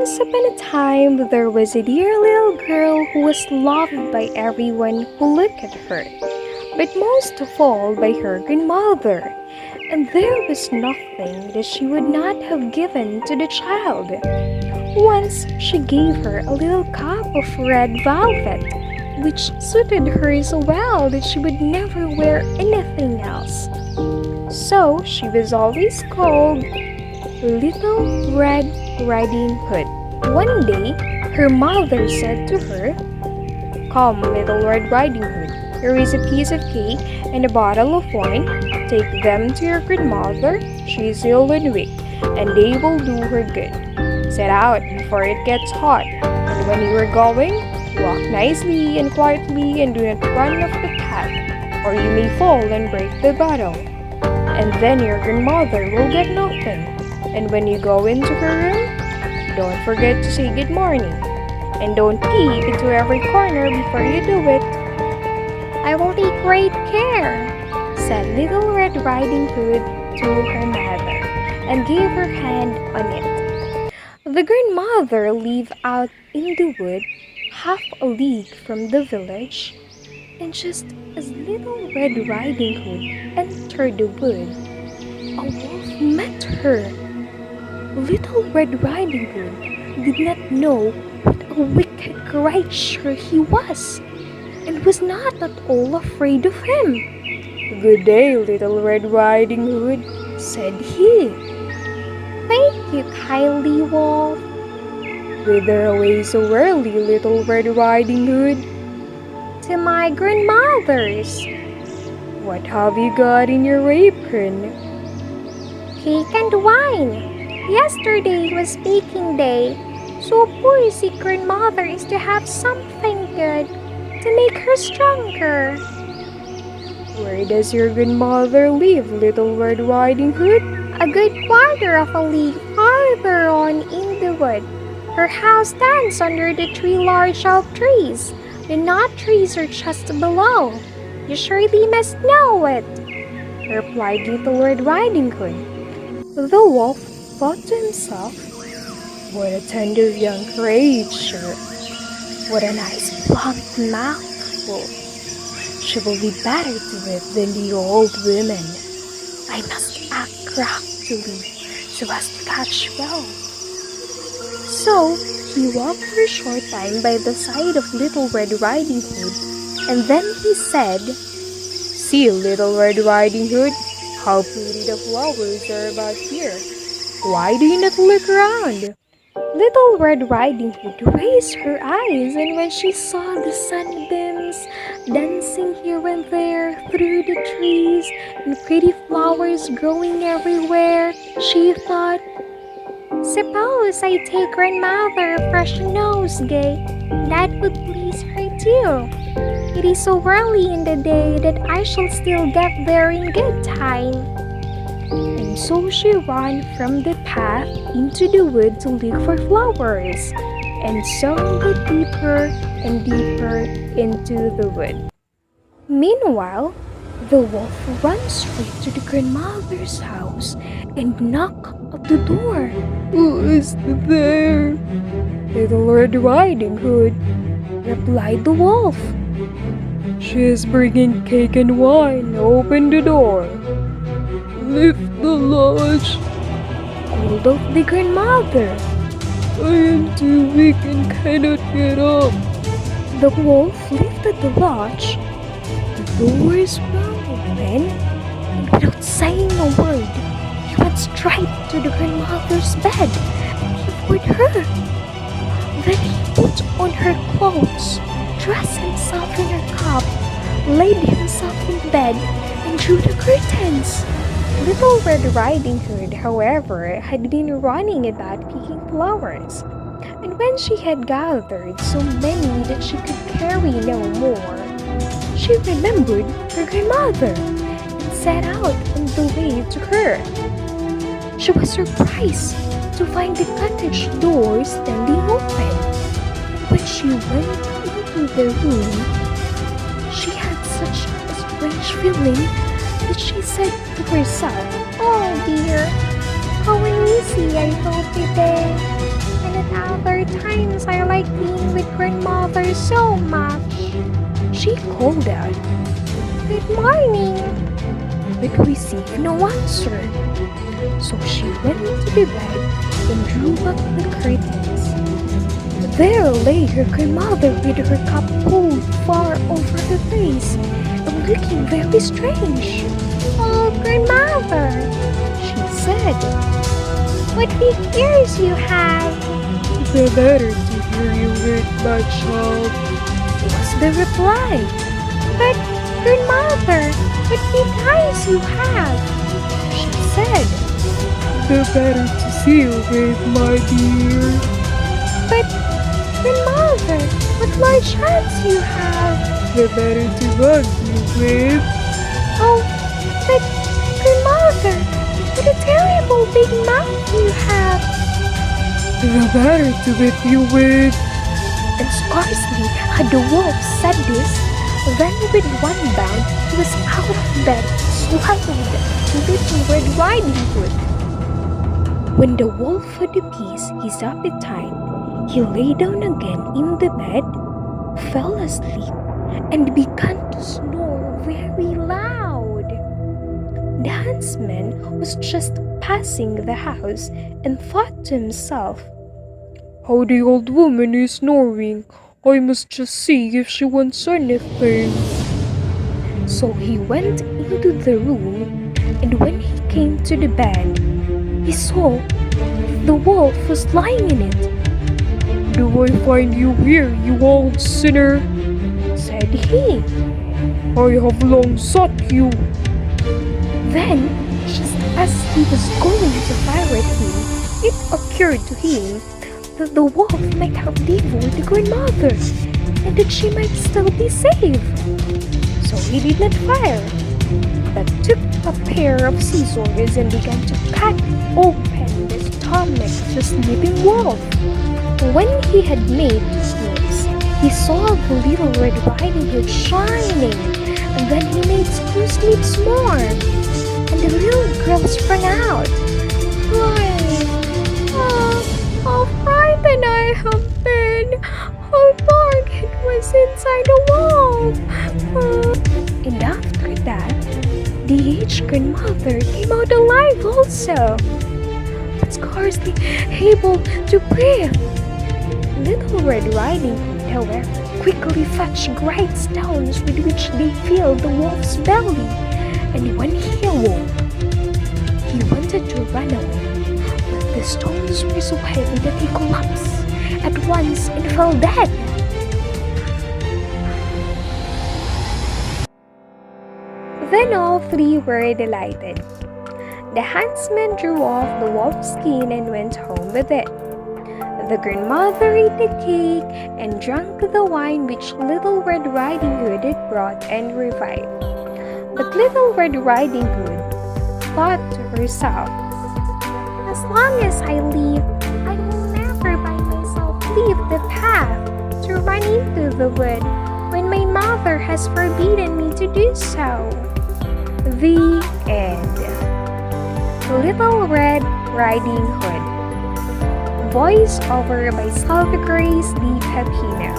Once upon a time, there was a dear little girl who was loved by everyone who looked at her, but most of all by her grandmother. And there was nothing that she would not have given to the child. Once she gave her a little cup of red velvet, which suited her so well that she would never wear anything else. So she was always called Little Red Riding Hood. One day, her mother said to her, "Come, Little Red Riding Hood, here is a piece of cake and a bottle of wine. Take them to your grandmother. She is ill and weak, and they will do her good. Set out before it gets hot, and when you are going, walk nicely and quietly and do not run off the path, or you may fall and break the bottle. And then your grandmother will get nothing. And when you go into her room, don't forget to say good morning, and don't peep into every corner before you do it." "I will take great care," said Little Red Riding Hood to her mother, and gave her hand on it. The grandmother lived out in the wood, half a league from the village, and just as Little Red Riding Hood entered the wood, a wolf met her. Little Red Riding Hood did not know what a wicked creature he was, and was not at all afraid of him. "Good day, Little Red Riding Hood," said he. "Thank you kindly, wolf." "Whither away so early, Little Red Riding Hood?" "To my grandmother's." "What have you got in your apron?" "Cake and wine. Yesterday was baking day, so poor sick grandmother is to have something good to make her stronger." "Where does your grandmother live, Little Red Riding Hood?" "A good quarter of a league farther on in the wood. Her house stands under the three large oak trees. The nut trees are just below. You surely must know it," replied Little Red Riding Hood. The wolf thought to himself, "What a tender young creature! What a nice plump mouthful! She will be better to it than the old woman. I must act craftily so as to catch well." So he walked for a short time by the side of Little Red Riding Hood, and then he said, "See, Little Red Riding Hood, how pretty the flowers are about here. Why do you not look around?" Little Red Riding Hood raised her eyes, and when she saw the sunbeams dancing here and there through the trees and pretty flowers growing everywhere, she thought, "Suppose I take grandmother a fresh nosegay. That would please her too. It is so early in the day that I shall still get there in good time." And so she ran from the path into the wood to look for flowers, and so got deeper and deeper into the wood. Meanwhile, the wolf ran straight to the grandmother's house and knocked at the door. "Who is there?" "Little Red Riding Hood," replied the wolf. "She is bringing cake and wine. Open the door." "Lift the latch," called out the grandmother. "I am too weak and cannot get up." The wolf lifted the latch. The door sprung open, and without saying a word, he went straight to the grandmother's bed and devoured her. Then he put on her clothes, dressed himself in her cap, laid himself in bed, and drew the curtains. Little Red Riding Hood, however, had been running about picking flowers, and when she had gathered so many that she could carry no more, she remembered her grandmother and set out on the way to her. She was surprised to find the cottage door standing open. When she went into the room, she had such a strange feeling that she said to herself, "Oh dear, how uneasy I felt today, and at other times I like being with grandmother so much. She called out, "Good morning," but received no answer. So she went to the bed and drew up the curtains. There lay her grandmother with her cap pulled far over her face and looking very strange. "Oh, grandmother," she said, "what big ears you have." "The better to hear you with, my child," was the reply. "But, grandmother, what big eyes you have," she said. "The better to see you with, my dear." "But, grandmother, what large hands you have." "The better to hug you with." "Oh, but, grandmother, what a terrible big mouth you have." "The better to whip you with." And scarcely had the wolf said this, then with one bound he was out of bed, swallowed Little Red Riding Hood. When the wolf had appeased his appetite, he lay down again in the bed, fell asleep, and began to snore very loud. The huntsman was just passing the house and thought to himself, "How the old woman is snoring. I must just see if she wants anything." So he went into the room, and when he came to the bed, he saw the wolf was lying in it. "Do I find you here, you old sinner?" said he. "I have long sought you." Then, just as he was going to fire at him, it occurred to him that the wolf might have devoured the grandmother, and that she might still be saved. So he did not fire, but took a pair of scissors and began to cut open the stomach of the sleeping wolf. When he had made two snips, he saw the Little Red Riding Hood shining, and then he made two snips more, and the little girl sprang out, crying, "Oh, how frightened I have been! How dark it was inside the wolf!" And after that, the aged grandmother came out alive also, but scarcely able to breathe. Little Red Riding Hood, however, quickly fetched great stones with which they filled the wolf's belly, and when he awoke, he wanted to run away, but the stones were so heavy that he collapsed at once and fell dead. Then all three were delighted. The huntsman drew off the wolf's skin and went home with it. The grandmother ate the cake and drank the wine which Little Red Riding Hood had brought and revived. But Little Red Riding Hood thought to herself, "As long as I live, I will never by myself leave the path to run into the wood when my mother has forbidden me to do so." The end. Little Red Riding Hood. Voice over by Salve, Pepino.